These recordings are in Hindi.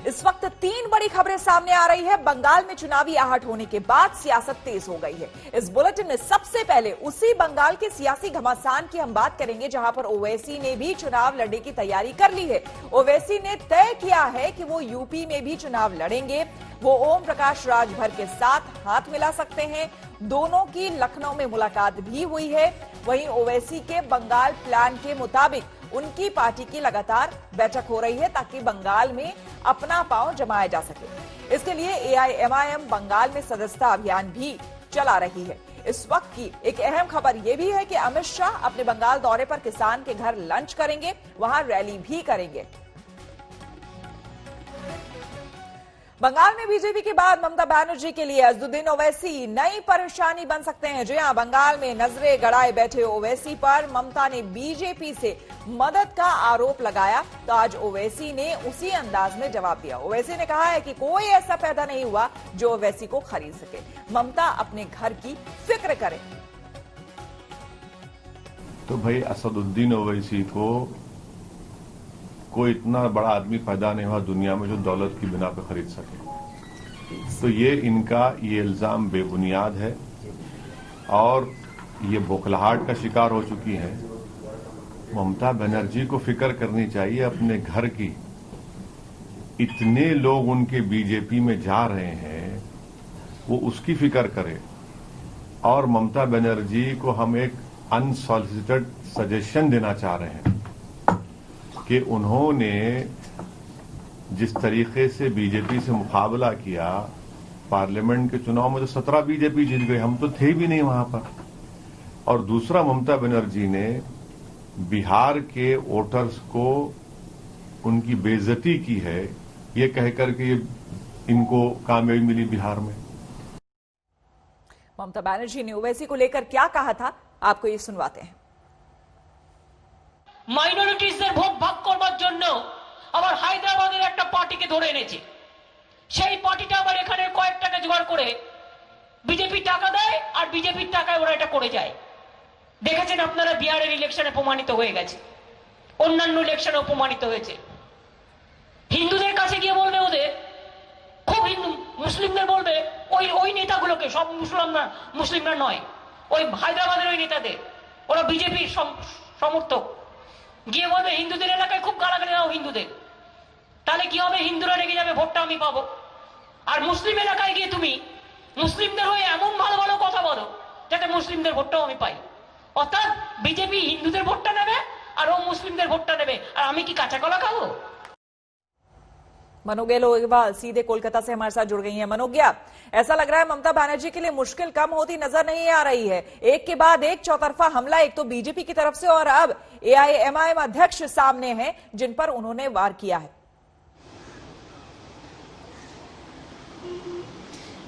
इस वक्त 3 बड़ी खबरें सामने आ रही है। बंगाल में चुनावी आहट होने के बाद सियासत तेज हो गई है। इस बुलेटिन में सबसे पहले उसी बंगाल के सियासी घमासान की हम बात करेंगे जहां पर ओवैसी ने भी चुनाव लड़ने की तैयारी कर ली है। ओवैसी ने तय किया है कि वो यूपी में भी चुनाव लड़ेंगे। वो ओम प्रकाश राजभर के साथ हाथ मिला सकते हैं। दोनों की लखनऊ में मुलाकात भी हुई है। वहीं ओवैसी के बंगाल प्लान के मुताबिक उनकी पार्टी की लगातार बैठक हो रही है ताकि बंगाल में अपना पांव जमाया जा सके। इसके लिए एआईएमआईएम बंगाल में सदस्यता अभियान भी चला रही है। इस वक्त की एक अहम खबर यह भी है कि अमित शाह अपने बंगाल दौरे पर किसान के घर लंच करेंगे, वहां रैली भी करेंगे। बंगाल में बीजेपी के बाद ममता बनर्जी के लिए अजदुद्दीन ओवैसी नई परेशानी बन सकते हैं। जी हां, बंगाल में नजरें गड़ाए बैठे ओवैसी पर ममता ने बीजेपी से मदद का आरोप लगाया तो आज ओवैसी ने उसी अंदाज में जवाब दिया। ओवैसी ने कहा है कि कोई ऐसा पैदा नहीं हुआ जो ओवैसी को खरीद सके। ममता अपने घर की फिक्र करें। तो भाई असदुद्दीन ओवैसी को कोई इतना बड़ा आदमी पैदा नहीं हुआ दुनिया में जो दौलत की बिना पर खरीद सके। तो ये इल्जाम बेबुनियाद है और ये बौखलाहट का शिकार हो चुकी है। ममता बनर्जी को फिक्र करनी चाहिए अपने घर की। इतने लोग उनके बीजेपी में जा रहे हैं, वो उसकी फिक्र करे। और ममता बनर्जी को हम एक अनसॉलिसिटेड सजेशन देना चाह रहे हैं कि उन्होंने जिस तरीके से बीजेपी से मुकाबला किया पार्लियामेंट के चुनाव में, तो 17 बीजेपी जीत गई, हम तो थे भी नहीं वहां पर। और दूसरा, ममता बनर्जी ने बिहार के वोटर्स को उनकी बेइज्जती की है, ये कहकर के इनको कामयाबी मिली बिहार में। ममता बनर्जी ने ओवैसी को लेकर क्या कहा था, आपको ये सुनवाते हैं। মাইনরিটিসদের ভোট ভাগ করবার জন্য আবার হায়দ্রাবাদের একটা পার্টিকে ধরে এনেছে। সেই পার্টিটা আবার এখানে কয়েক টাকা জোগাড় করে বিজেপি টাকা দেয় আর বিজেপির টাকায় ওরা এটা করে যায়। দেখেছেন আপনারা, বিহারের ইলেকশনে প্রমাণিত হয়ে গেছে, অন্যান্য ইলেকশনে প্রমাণিত হয়েছে। হিন্দুদের কাছে গিয়ে বলবে ওদের খুব হিন্দু, মুসলিমদের বলবে ওই নেতাগুলোকে, সব মুসলিমরা নয়, ওই হায়দ্রাবাদের ওই নেতাদের, ওরা বিজেপির সমর্থক, গিয়ে বলবে হিন্দুদের এলাকায় খুব গালাগালি দাও হিন্দুদের, তাহলে কি হবে? হিন্দুরা রেগে যাবে, ভোটটা আমি পাবো। আর মুসলিম এলাকায় গিয়ে তুমি মুসলিমদের হয়ে এমন ভালো ভালো কথা বলো যাতে মুসলিমদের ভোটটাও আমি পাই। অর্থাৎ বিজেপি হিন্দুদের ভোটটা নেবে আর ও মুসলিমদের ভোটটা নেবে, আর আমি কি কাঁচা কলা খাবো? मनोज्ञा लोहेवाल सीधे कोलकाता से हमारे साथ जुड़ गई हैं। मनोज्ञा, ऐसा लग रहा है ममता बनर्जी के लिए मुश्किल कम होती नजर नहीं आ रही है। एक के बाद एक चौतरफा हमला, एक तो बीजेपी की तरफ से और अब एआईएमआईएम अध्यक्ष सामने हैं जिन पर उन्होंने वार किया है।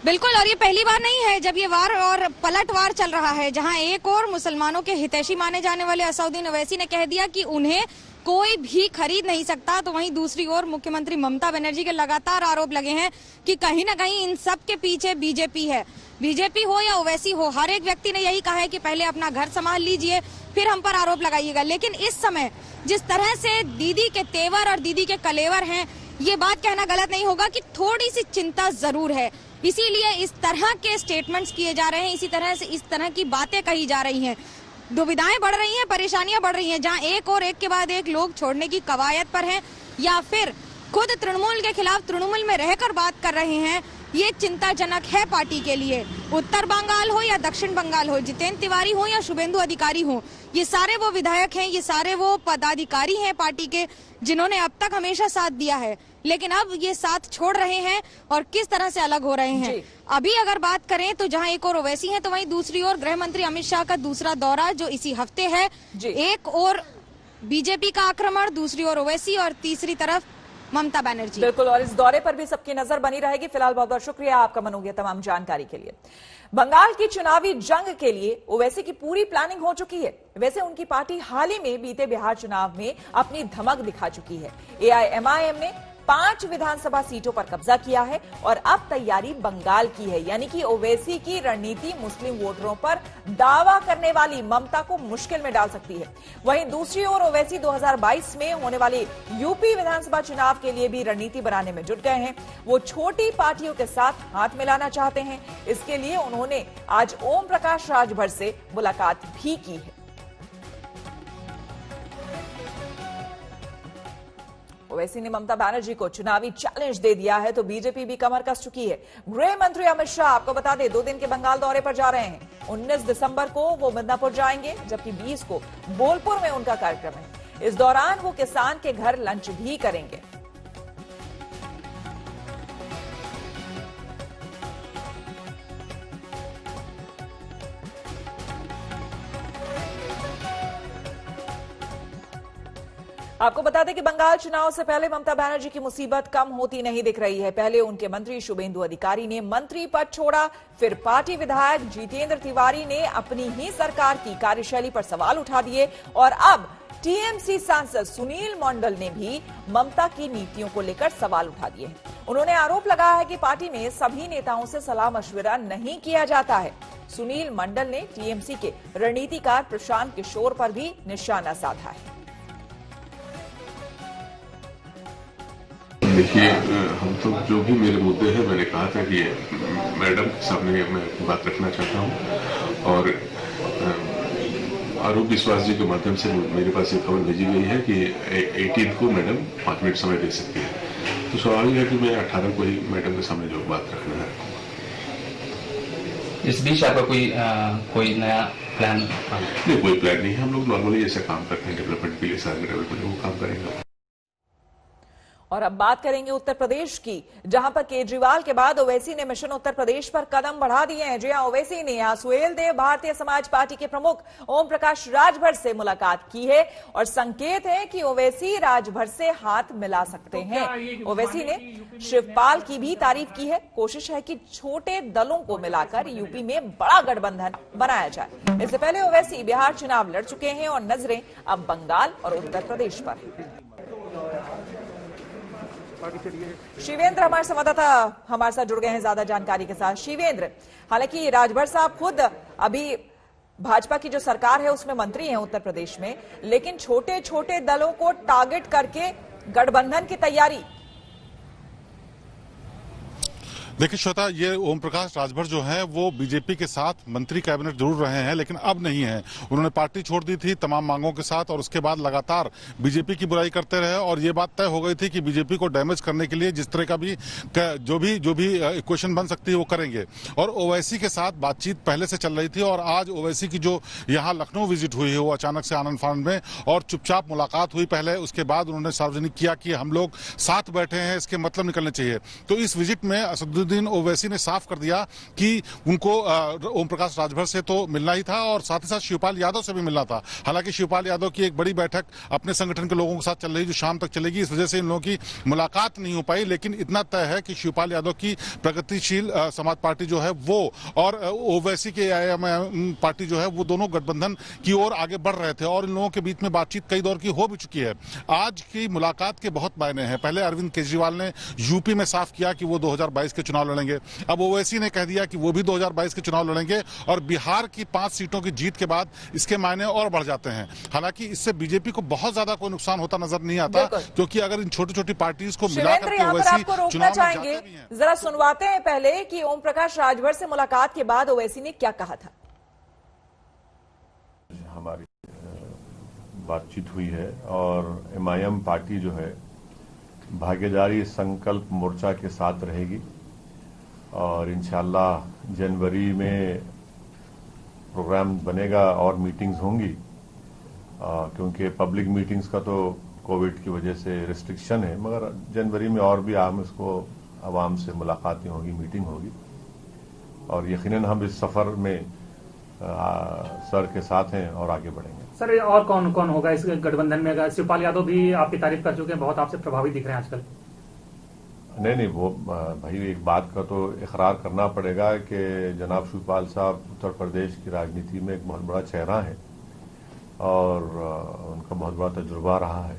बिल्कुल, और ये पहली बार नहीं है जब ये वार और पलटवार चल रहा है, जहां एक और मुसलमानों के हितैषी माने जाने वाले असदुद्दीन ओवैसी ने कह दिया कि उन्हें कोई भी खरीद नहीं सकता, तो वहीं दूसरी ओर मुख्यमंत्री ममता बनर्जी के लगातार आरोप लगे हैं कि कहीं न कहीं इन सब के पीछे बीजेपी है। बीजेपी हो या ओवैसी हो, हर एक व्यक्ति ने यही कहा है कि पहले अपना घर संभाल लीजिए फिर हम पर आरोप लगाइएगा। लेकिन इस समय जिस तरह से दीदी के तेवर और दीदी के कलेवर हैं, ये बात कहना गलत नहीं होगा कि थोड़ी सी चिंता जरूर है। इसीलिए इस तरह के स्टेटमेंट्स किए जा रहे हैं, इसी तरह से इस तरह की बातें कही जा रही हैं। दुविधाएं बढ़ रही हैं, परेशानियां बढ़ रही हैं, जहां एक और एक के बाद एक लोग छोड़ने की कवायद पर हैं या फिर खुद तृणमूल के खिलाफ तृणमूल में रहकर बात कर रहे हैं। ये चिंताजनक है पार्टी के लिए। उत्तर बंगाल हो या दक्षिण बंगाल हो, जितेंद्र तिवारी हो या शुभेंदु अधिकारी हो, ये सारे वो विधायक हैं, ये सारे वो पदाधिकारी हैं पार्टी के जिन्होंने अब तक हमेशा साथ दिया है, लेकिन अब ये साथ छोड़ रहे हैं और किस तरह से अलग हो रहे हैं। अभी अगर बात करें तो जहां एक और ओवैसी है तो वहीं दूसरी ओर गृह मंत्री अमित शाह का दूसरा दौरा जो इसी हफ्ते है। एक और बीजेपी का आक्रमण, दूसरी ओर ओवैसी और तीसरी तरफ ममता बनर्जी। बिल्कुल, और इस दौरे पर भी सबकी नजर बनी रहेगी। फिलहाल बहुत बहुत शुक्रिया आपका मनोज्ञा तमाम जानकारी के लिए। बंगाल की चुनावी जंग के लिए ओवैसी की पूरी प्लानिंग हो चुकी है। वैसे उनकी पार्टी हाल ही में बीते बिहार चुनाव में अपनी धमक दिखा चुकी है। एआईएमआईएम ने 5 विधानसभा सीटों पर कब्जा किया है और अब तैयारी बंगाल की है। यानी कि ओवैसी की रणनीति मुस्लिम वोटरों पर दावा करने वाली ममता को मुश्किल में डाल सकती है। वहीं दूसरी ओर ओवैसी 2022 में होने वाले यूपी विधानसभा चुनाव के लिए भी रणनीति बनाने में जुट गए हैं। वो छोटी पार्टियों के साथ हाथ मिलाना चाहते हैं। इसके लिए उन्होंने आज ओम प्रकाश राजभर से मुलाकात भी की है। ओवैसी ने ममता बनर्जी को चुनावी चैलेंज दे दिया है तो बीजेपी भी कमर कस चुकी है। गृह मंत्री अमित शाह, आपको बता दें, 2 दिन के बंगाल दौरे पर जा रहे हैं। 19 दिसंबर को वो मिदनापुर जाएंगे, जबकि 20 को बोलपुर में उनका कार्यक्रम है। इस दौरान वो किसान के घर लंच भी करेंगे। आपको बता दें कि बंगाल चुनाव से पहले ममता बनर्जी की मुसीबत कम होती नहीं दिख रही है। पहले उनके मंत्री शुभेंदु अधिकारी ने मंत्री पद छोड़ा, फिर पार्टी विधायक जितेंद्र तिवारी ने अपनी ही सरकार की कार्यशैली पर सवाल उठा दिए और अब टीएमसी सांसद सुनील मंडल ने भी ममता की नीतियों को लेकर सवाल उठा दिए। उन्होंने आरोप लगाया है कि पार्टी में सभी नेताओं से सलाह मशविरा नहीं किया जाता है। सुनील मंडल ने टीएमसी के रणनीतिकार प्रशांत किशोर पर भी निशाना साधा है। देखिए, हम तो जो भी मेरे मुद्दे हैं, मैंने कहा था कि मैडम के सामने मैं बात रखना चाहता हूं और आरोप विश्वास जी के माध्यम से मेरे पास एक खबर भेजी गई है कि 18 को मैडम 5 मिनट समय दे सकती है। तो स्वाभाविक है कि मैं 18 को ही मैडम के सामने जो बात रखना है। इस बीच आपका कोई नया प्लान? नहीं, कोई प्लान नहीं है। हम लोग नॉर्मली ऐसा काम करते हैं डेवलपमेंट के लिए, सारे डेवलपमेंट वो काम करेंगे। और अब बात करेंगे उत्तर प्रदेश की, जहां पर केजरीवाल के बाद ओवैसी ने मिशन उत्तर प्रदेश पर कदम बढ़ा दिए हैं। जी हां, ओवैसी ने यहां सुहेल देव भारतीय समाज पार्टी के प्रमुख ओम प्रकाश राजभर से मुलाकात की है और संकेत है कि ओवैसी राजभर से हाथ मिला सकते हैं। ओवैसी ने शिवपाल की भी तारीफ की है। कोशिश है कि छोटे दलों को मिलाकर यूपी में बड़ा गठबंधन बनाया जाए। इससे पहले ओवैसी बिहार चुनाव लड़ चुके हैं और नजरें अब बंगाल और उत्तर प्रदेश पर। शिवेंद्र हमारे संवाददाता हमारे साथ जुड़ गए हैं ज्यादा जानकारी के साथ। शिवेंद्र, हालांकि राजभर साहब खुद अभी भाजपा की जो सरकार है उसमें मंत्री हैं उत्तर प्रदेश में, लेकिन छोटे छोटे दलों को टारगेट करके गठबंधन की तैयारी। देखिए श्वेता, ये ओम प्रकाश राजभर जो है वो बीजेपी के साथ मंत्री कैबिनेट जरूर रहे हैं, लेकिन अब नहीं है। उन्होंने पार्टी छोड़ दी थी तमाम मांगों के साथ और उसके बाद लगातार बीजेपी की बुराई करते रहे और ये बात तय हो गई थी कि बीजेपी को डैमेज करने के लिए जिस तरह का भी जो भी इक्वेशन बन सकती है वो करेंगे। और ओवैसी के साथ बातचीत पहले से चल रही थी और आज ओवैसी की जो यहाँ लखनऊ विजिट हुई है वो अचानक से आनंद फानंद में और चुपचाप मुलाकात हुई पहले, उसके बाद उन्होंने सार्वजनिक किया कि हम लोग साथ बैठे हैं, इसके मतलब निकलने चाहिए। तो इस विजिट में असदुद्दीन ओवैसी ने साफ कर दिया कि उनको ओम प्रकाश राजभर से तो मिलना ही था और साथ ही साथ शिवपाल यादव से भी मिलना था। हालांकि शिवपाल यादव की एक बड़ी बैठक अपने संगठन के लोगों के साथ चल रही जो शाम तक चलेगी, इस वजह से इन लोगों की मुलाकात नहीं हो पाई। लेकिन इतना तय है कि शिवपाल यादव की प्रगतिशील समाज पार्टी जो है वो और ओवैसी के AIM पार्टी जो है वो दोनों गठबंधन की ओर आगे बढ़ रहे थे और इन लोगों के बीच में बातचीत कई दौर की हो भी चुकी है। आज की मुलाकात के बहुत मायने हैं। पहले अरविंद केजरीवाल ने यूपी में साफ किया कि वो 2022 के चुनाव लड़ेंगे। अब ओवैसी ने कह दिया कि वो भी 2022 के चुनाव लड़ेंगे और बिहार की 5 सीटों की जीत के बाद इसके मायने और बढ़ जाते हैं। हालांकि इससे बीजेपी को बहुत ज्यादा कोई नुकसान होता नजर नहीं आता, क्योंकि अगर इन छोटी छोटी पार्टीज को मिलाकर के ओवैसी रोकना चाहेंगे, जरा सुनवाते हैं पहले कि ओम प्रकाश राजभर से मुलाकात के बाद ओवैसी ने क्या कहा था। हमारी बातचीत हुई है और MIM पार्टी जो है भागीदारी संकल्प मोर्चा के साथ रहेगी और इंशाल्लाह जनवरी में प्रोग्राम बनेगा और मीटिंग्स होंगी, क्योंकि पब्लिक मीटिंग्स का तो कोविड की वजह से रिस्ट्रिक्शन है, मगर जनवरी में और भी आवाम से मुलाकातें होगी, मीटिंग होगी और यकीनन हम इस सफर में सर के साथ हैं और आगे बढ़ेंगे। सर, और कौन कौन होगा इस गठबंधन में? शिवपाल यादव भी आपकी तारीफ कर चुके हैं, बहुत आपसे प्रभावित दिख रहे हैं आजकल। नहीं, वो भाई एक बात का तो इकरार करना पड़ेगा कि जनाब शिवपाल साहब उत्तर प्रदेश की राजनीति में एक बहुत बड़ा चेहरा है और उनका बहुत बड़ा तजुर्बा रहा है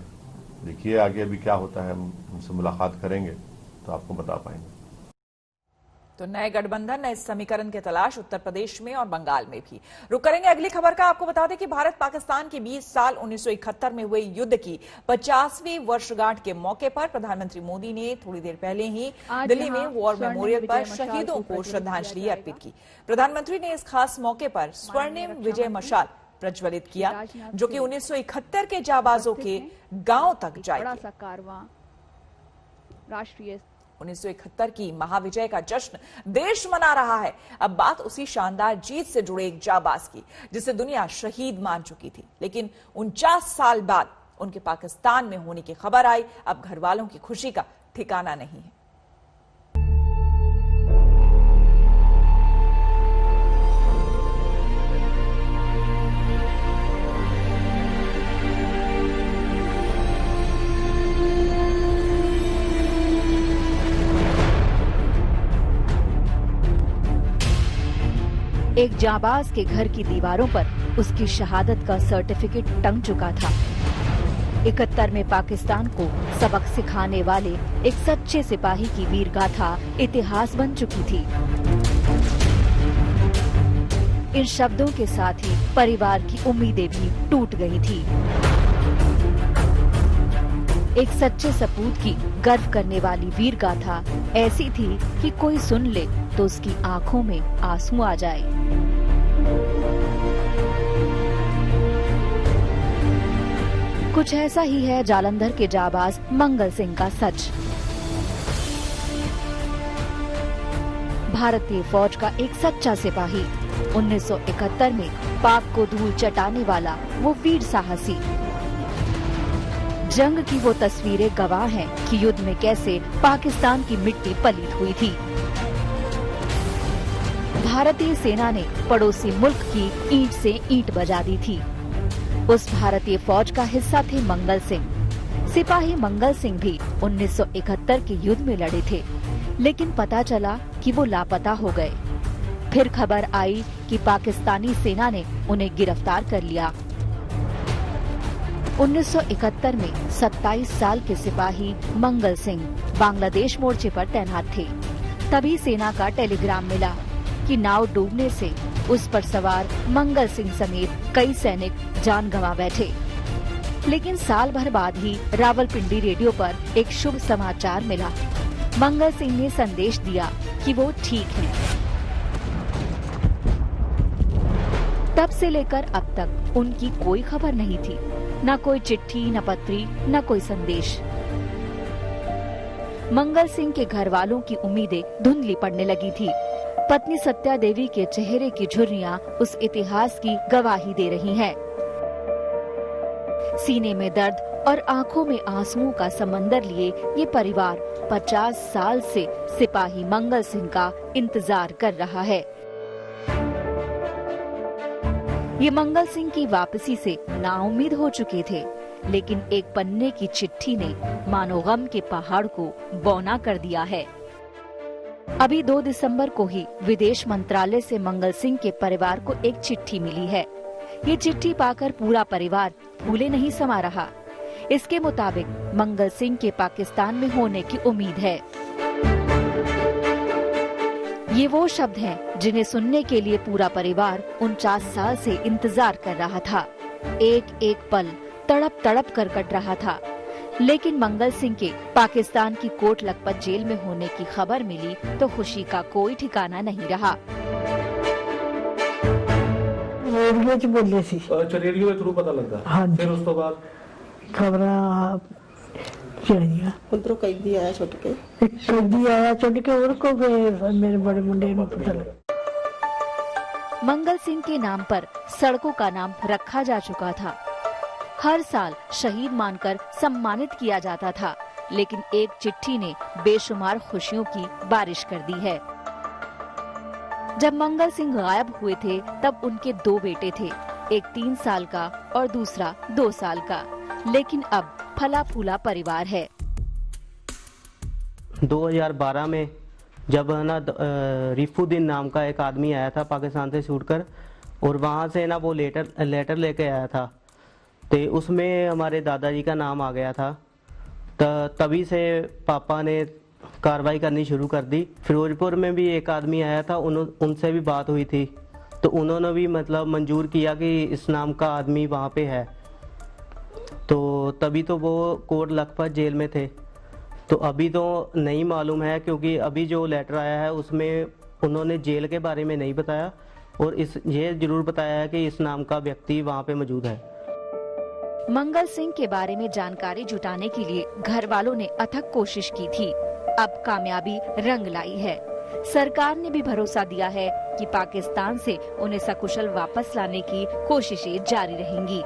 देखिए आगे अभी क्या होता है, हम उनसे मुलाकात करेंगे तो आपको बता पाएंगे। तो नए गठबंधन, नए समीकरण की तलाश उत्तर प्रदेश में और बंगाल में भी। रुक करेंगे अगली खबर का। आपको बता दें कि भारत पाकिस्तान के 20 साल 1971 में हुए युद्ध की 50वीं वर्षगांठ के मौके पर प्रधानमंत्री मोदी ने थोड़ी देर पहले ही दिल्ली में वॉर मेमोरियल पर शहीदों को श्रद्धांजलि अर्पित की। प्रधानमंत्री ने इस खास मौके पर स्वर्णिम विजय मशाल प्रज्वलित किया, जो कि 1971 के जाबाजों के गांव तक जाएगी। राष्ट्रीय 1971 की महाविजय का जश्न देश मना रहा है। अब बात उसी शानदार जीत से जुड़े एक जाबाज की, जिसे दुनिया शहीद मान चुकी थी, लेकिन 49 साल बाद उनके पाकिस्तान में होने की खबर आई। अब घर वालों की खुशी का ठिकाना नहीं है। एक जाबाज के घर की दीवारों पर उसकी शहादत का सर्टिफिकेट टंग चुका था। 71 में पाकिस्तान को सबक सिखाने वाले एक सच्चे सिपाही की वीर गाथा इतिहास बन चुकी थी। इन शब्दों के साथ ही परिवार की उम्मीदें भी टूट गई थी। एक सच्चे सपूत की गर्व करने वाली वीर गाथा ऐसी थी कि कोई सुन ले तो उसकी आंखों में आंसू आ जाए। कुछ ऐसा ही है जालंधर के जाबाज मंगल सिंह का सच। भारतीय फौज का एक सच्चा सिपाही, 1971 में पाक को धूल चटाने वाला वो वीर साहसी। जंग की वो तस्वीरें गवाह हैं कि युद्ध में कैसे पाकिस्तान की मिट्टी पलीत हुई थी। भारतीय सेना ने पड़ोसी मुल्क की ईंट से ईंट बजा दी थी। उस भारतीय फौज का हिस्सा थे मंगल सिंह। सिपाही मंगल सिंह भी 1971 के युद्ध में लड़े थे, लेकिन पता चला कि वो लापता हो गए। फिर खबर आई कि पाकिस्तानी सेना ने उन्हें गिरफ्तार कर लिया। 1971 में 27 साल के सिपाही मंगल सिंह बांग्लादेश मोर्चे पर तैनात थे। तभी सेना का टेलीग्राम मिला कि नाव डूबने से उस पर सवार मंगल सिंह समेत कई सैनिक जान गंवा बैठे। लेकिन साल भर बाद ही रावलपिंडी रेडियो पर एक शुभ समाचार मिला। मंगल सिंह ने संदेश दिया कि वो ठीक हैं। तब से लेकर अब तक उनकी कोई खबर नहीं थी, न कोई चिट्ठी, न पत्री, न कोई संदेश। मंगल सिंह के घर वालों की उम्मीदें धुंधली पड़ने लगी थी। पत्नी सत्या देवी के चेहरे की झुर्रियां उस इतिहास की गवाही दे रही हैं। सीने में दर्द और आंखों में आंसुओं का समंदर लिए ये परिवार 50 साल से सिपाही मंगल सिंह का इंतजार कर रहा है। ये मंगल सिंह की वापसी से नाउम्मीद हो चुके थे, लेकिन एक पन्ने की चिट्ठी ने मानो गम के पहाड़ को बौना कर दिया है। अभी 2 दिसंबर को ही विदेश मंत्रालय से मंगल सिंह के परिवार को एक चिट्ठी मिली है। ये चिट्ठी पाकर पूरा परिवार फूले नहीं समा रहा। इसके मुताबिक मंगल सिंह के पाकिस्तान में होने की उम्मीद है। ये वो शब्द हैं जिन्हें सुनने के लिए पूरा परिवार 49 साल से इंतजार कर रहा था। एक एक पल तड़प तड़प कर कट रहा था, लेकिन मंगल सिंह के पाकिस्तान की कोट लखपत जेल में होने की खबर मिली तो खुशी का कोई ठिकाना नहीं रहा। रेडियो च बोले सी। अच्छा, रेडियो के थ्रू पता लगा। हाँ जी। फिर उस तो बाद खबरां चलिया उधरों कैदी आया छुट के फिर मेरे बड़े मुंडे को पता लगा। मंगल सिंह के नाम पर सड़कों का नाम रखा जा चुका था। हर साल शहीद मानकर सम्मानित किया जाता था, लेकिन एक चिट्ठी ने बेशुमार खुशियों की बारिश कर दी है। जब मंगल सिंह गायब हुए थे तब उनके 2 बेटे थे, एक 3 साल का और दूसरा 2 साल का, लेकिन अब फला फूला परिवार है। 2012 में जब ना रिफुद्दीन नाम का एक आदमी आया था पाकिस्तान से छूटकर, और वहाँ से ना वो लेटर लेके आया था, तो उसमें हमारे दादाजी का नाम आ गया था तभी से पापा ने कार्रवाई करनी शुरू कर दी। फिरोजपुर में भी एक आदमी आया था, उनसे भी बात हुई थी, तो उन्होंने भी मतलब मंजूर किया कि इस नाम का आदमी वहाँ पे है। तो तभी तो वो कोट लखपत जेल में थे। तो अभी तो नहीं मालूम है, क्योंकि अभी जो लेटर आया है उसमें उन्होंने जेल के बारे में नहीं बताया, और ये जरूर बताया है कि इस नाम का व्यक्ति वहाँ पे मौजूद है। मंगल सिंह के बारे में जानकारी जुटाने के लिए घर वालों ने अथक कोशिश की थी। अब कामयाबी रंग लाई है। सरकार ने भी भरोसा दिया है कि पाकिस्तान से उन्हें सकुशल वापस लाने की कोशिशें जारी रहेंगी।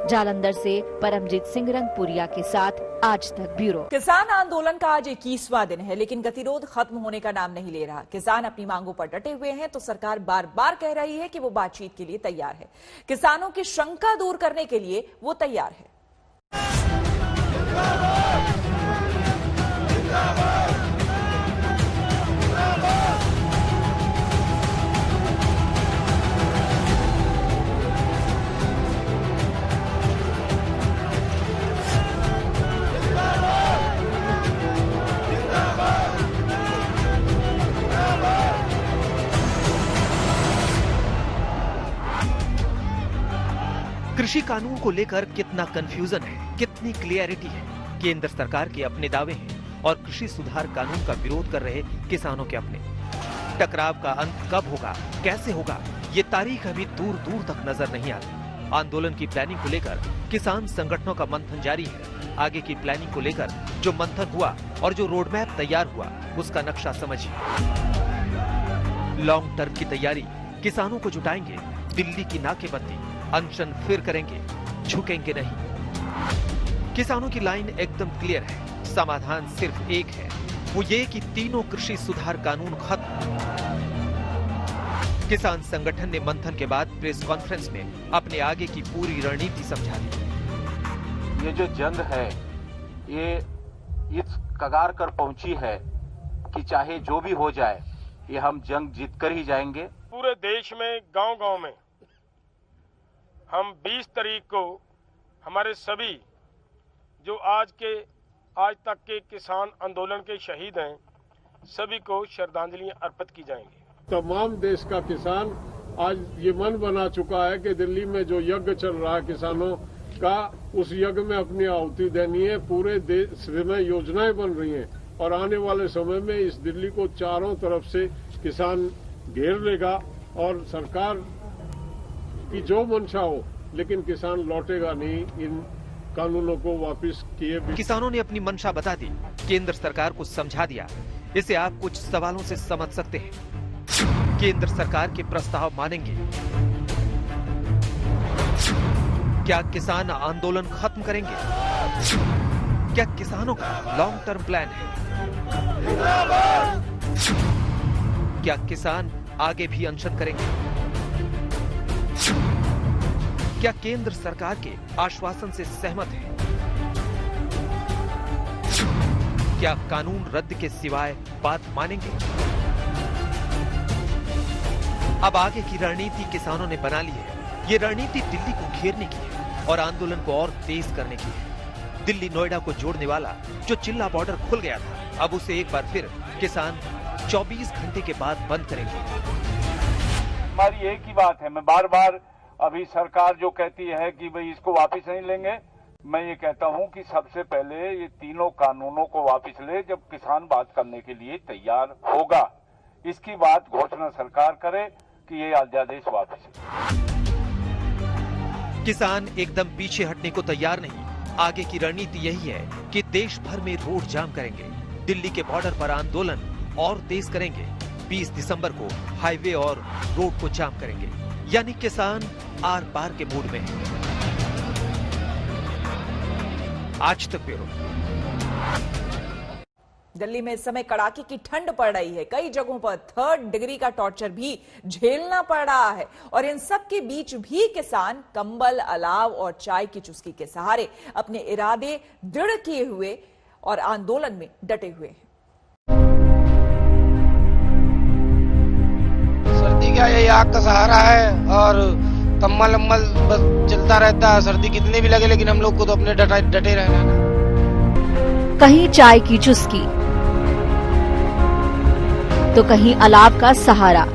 जालंधर से परमजीत सिंह रंगपुरिया के साथ आज तक ब्यूरो। किसान आंदोलन का आज 21वां दिन है, लेकिन गतिरोध खत्म होने का नाम नहीं ले रहा। किसान अपनी मांगों पर डटे हुए हैं, तो सरकार बार बार कह रही है कि वो बातचीत के लिए तैयार है। किसानों की शंका दूर करने के लिए वो तैयार है। कृषि कानून को लेकर कितना कंफ्यूजन है, कितनी क्लियरिटी है। केंद्र सरकार के अपने दावे हैं और कृषि सुधार कानून का विरोध कर रहे किसानों के अपने। टकराव का अंत कब होगा, कैसे होगा, ये तारीख अभी दूर दूर तक नजर नहीं आती। आंदोलन की प्लानिंग को लेकर किसान संगठनों का मंथन जारी है। आगे की प्लानिंग को लेकर जो मंथन हुआ और जो रोड मैप तैयार हुआ, उसका नक्शा समझिए। लॉन्ग टर्म की तैयारी, किसानों को जुटाएंगे, दिल्ली की नाकेबंदी, अनशन फिर करेंगे, झुकेंगे नहीं। किसानों की लाइन एकदम क्लियर है, समाधान सिर्फ एक है, वो ये कि तीनों कृषि सुधार कानून खत्म। किसान संगठन ने मंथन के बाद प्रेस कॉन्फ्रेंस में अपने आगे की पूरी रणनीति समझा दी। ये जो जंग है, ये इस कगार कर पहुंची है कि चाहे जो भी हो जाए, ये हम जंग जीत कर ही जाएंगे। पूरे देश में गांव-गांव में हम 20 तारीख को हमारे सभी जो आज तक के किसान आंदोलन के शहीद हैं, सभी को श्रद्धांजलि अर्पित की जाएंगी। तमाम देश का किसान आज ये मन बना चुका है कि दिल्ली में जो यज्ञ चल रहा है किसानों का, उस यज्ञ में अपनी आहुति देनी है। पूरे देश में योजनाएं बन रही हैं और आने वाले समय में इस दिल्ली को चारों तरफ से किसान घेर लेगा और सरकार की जो मंशा हो, लेकिन किसान लौटेगा नहीं इन कानूनों को वापस किए। किसानों ने अपनी मंशा बता दी, केंद्र सरकार को समझा दिया। इसे आप कुछ सवालों से समझ सकते हैं। केंद्र सरकार के प्रस्ताव मानेंगे? क्या किसान आंदोलन खत्म करेंगे? क्या किसानों का लॉन्ग टर्म प्लान है? क्या किसान आगे भी अनशन करेंगे? क्या केंद्र सरकार के आश्वासन से सहमत है? क्या कानून रद्द के सिवाय बात मानेंगे? अब आगे की रणनीति किसानों ने बना ली है। ये रणनीति दिल्ली को घेरने की है और आंदोलन को और तेज करने की है। दिल्ली नोएडा को जोड़ने वाला जो चिल्ला बॉर्डर खुल गया था, अब उसे एक बार फिर किसान 24 घंटे के बाद बंद करेंगे। हमारी एक ही बात है, मैं बार बार अभी सरकार जो कहती है कि भाई इसको वापस नहीं लेंगे, मैं ये कहता हूं कि सबसे पहले ये तीनों कानूनों को वापस ले जब किसान बात करने के लिए तैयार होगा। इसकी बात घोषणा सरकार करे कि ये अध्यादेश वापस ले। किसान एकदम पीछे हटने को तैयार नहीं। आगे की रणनीति यही है कि देश भर में रोड जाम करेंगे, दिल्ली के बॉर्डर पर आंदोलन और तेज करेंगे। 20 दिसंबर को हाईवे और रोड को जाम करेंगे, यानी किसान आर पार के मूड में है। आज तक ब्यूरो। दिल्ली में इस समय कड़ाके की ठंड पड़ रही है। कई जगहों पर 3rd डिग्री का टॉर्चर भी झेलना पड़ रहा है और इन सब के बीच भी किसान कंबल, अलाव और चाय की चुस्की के सहारे अपने इरादे दृढ़ किए हुए और आंदोलन में डटे हुए हैं। सर्दी का ये आग का सहारा है और कम्बल बस चलता रहता है। सर्दी कितनी भी लगे, लेकिन हम लोग को तो अपने डटे रहना है। कहीं चाय की चुस्की, तो कहीं अलाव का सहारा,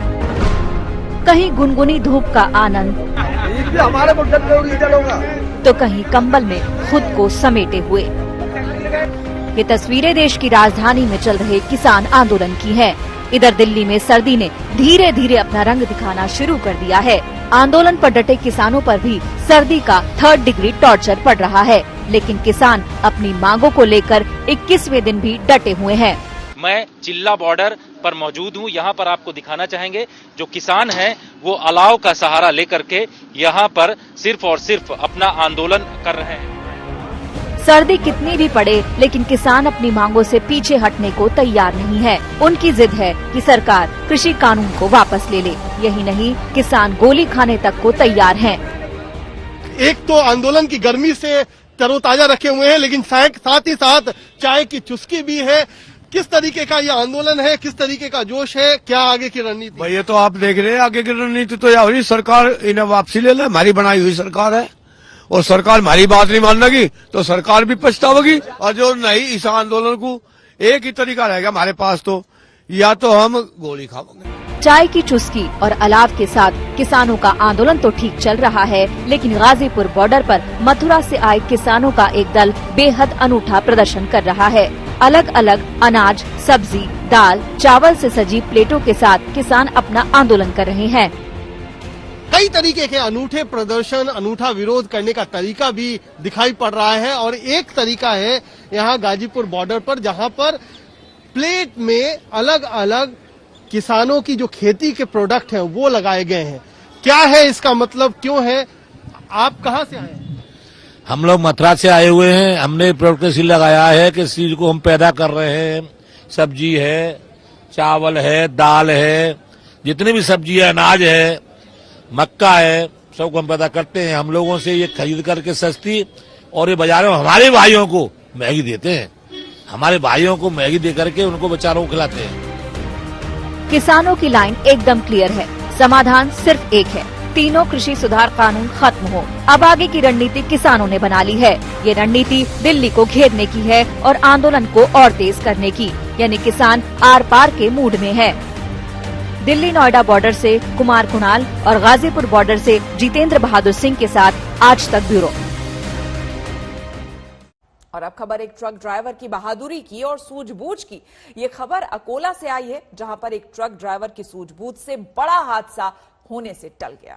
कहीं गुनगुनी धूप का आनंद, तो कहीं कंबल में खुद को समेटे हुए। ये तस्वीरें देश की राजधानी में चल रहे किसान आंदोलन की हैं। इधर दिल्ली में सर्दी ने धीरे धीरे अपना रंग दिखाना शुरू कर दिया है। आंदोलन पर डटे किसानों पर भी सर्दी का 3rd डिग्री टॉर्चर पड़ रहा है, लेकिन किसान अपनी मांगों को लेकर 21वें दिन भी डटे हुए हैं। मैं चिल्ला बॉर्डर पर मौजूद हूँ। यहाँ पर आपको दिखाना चाहेंगे जो किसान हैं वो अलाव का सहारा लेकर के यहाँ पर सिर्फ और सिर्फ अपना आंदोलन कर रहे हैं। सर्दी कितनी भी पड़े, लेकिन किसान अपनी मांगों से पीछे हटने को तैयार नहीं है। उनकी जिद है कि सरकार कृषि कानून को वापस ले ले। यही नहीं, किसान गोली खाने तक को तैयार हैं। एक तो आंदोलन की गर्मी से तरोताजा रखे हुए हैं, लेकिन साथ ही साथ चाय की चुस्की भी है। किस तरीके का ये आंदोलन है, किस तरीके का जोश है, क्या आगे की रणनीति? भाई ये तो आप देख रहे हैं, आगे की रणनीति तो या हुई सरकार इन्हें वापसी ले ले, हमारी बनाई हुई सरकार है और सरकार हमारी बात नहीं मान लगी तो सरकार भी पछतावेगी। और जो नहीं, इस आंदोलन को एक ही तरीका रहेगा हमारे पास, तो या तो हम गोली खाओगे। चाय की चुस्की और अलाव के साथ किसानों का आंदोलन तो ठीक चल रहा है, लेकिन गाजीपुर बॉर्डर पर मथुरा से आए किसानों का एक दल बेहद अनूठा प्रदर्शन कर रहा है। अलग अलग अनाज, सब्जी, दाल, चावल से सजी प्लेटों के साथ किसान अपना आंदोलन कर रहे हैं। कई तरीके के अनूठे प्रदर्शन, अनूठा विरोध करने का तरीका भी दिखाई पड़ रहा है। और एक तरीका है यहाँ गाजीपुर बॉर्डर पर, जहाँ पर प्लेट में अलग अलग किसानों की जो खेती के प्रोडक्ट हैं वो लगाए गए हैं। क्या है इसका मतलब, क्यों है? आप कहाँ से आए हैं? हम लोग मथुरा से आए हुए हैं। हमने प्रोडक्ट लगाया है कि इस चीज को हम पैदा कर रहे हैं। सब्जी है, चावल है, दाल है, जितनी भी सब्जी है, अनाज है, मक्का है, सबको हम पैदा करते हैं। हम लोगों से ये खरीद करके सस्ती और ये बाजारों में हमारे भाइयों को मैगी देते हैं। हमारे भाइयों को मैगी दे करके उनको बेचारों को खिलाते हैं। किसानों की लाइन एकदम क्लियर है, समाधान सिर्फ एक है, तीनों कृषि सुधार कानून खत्म हो। अब आगे की रणनीति किसानों ने बना ली है। ये रणनीति दिल्ली को घेरने की है और आंदोलन को और तेज करने की, यानी किसान आर पार के मूड में है। दिल्ली नोएडा बॉर्डर से कुमार कुणाल और गाजीपुर बॉर्डर से जितेंद्र बहादुर सिंह के साथ आज तक ब्यूरो। और अब खबर एक ट्रक ड्राइवर की बहादुरी की और सूझबूझ की। ये खबर अकोला से आई है, जहां पर एक ट्रक ड्राइवर की सूझबूझ से बड़ा हादसा होने से टल गया।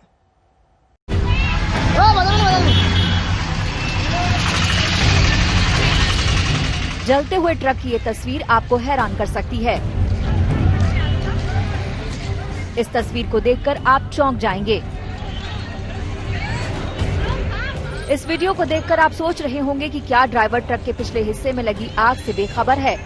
जलते हुए ट्रक की ये तस्वीर आपको हैरान कर सकती है। इस तस्वीर को देखकर आप चौंक जाएंगे। इस वीडियो को देखकर आप सोच रहे होंगे कि क्या ड्राइवर ट्रक के पिछले हिस्से में लगी आग से बेखबर है?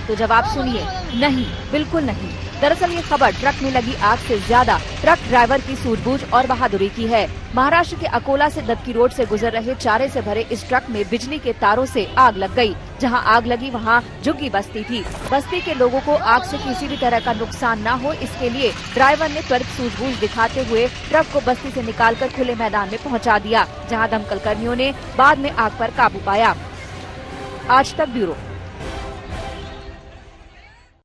तो जवाब सुनिए, नहीं, बिल्कुल नहीं। दरअसल ये खबर ट्रक में लगी आग से ज्यादा ट्रक ड्राइवर की सूझबूझ और बहादुरी की है। महाराष्ट्र के अकोला से दबकी रोड से गुजर रहे चारे से भरे इस ट्रक में बिजली के तारों से आग लग गई। जहां आग लगी वहां झुग्गी बस्ती थी। बस्ती के लोगों को आग से किसी भी तरह का नुकसान न हो, इसके लिए ड्राइवर ने त्वरित सूझबूझ दिखाते हुए ट्रक को बस्ती से निकालकर खुले मैदान में पहुंचा दिया, जहां दमकल कर्मियों ने बाद में आग पर काबू पाया। आज तक ब्यूरो।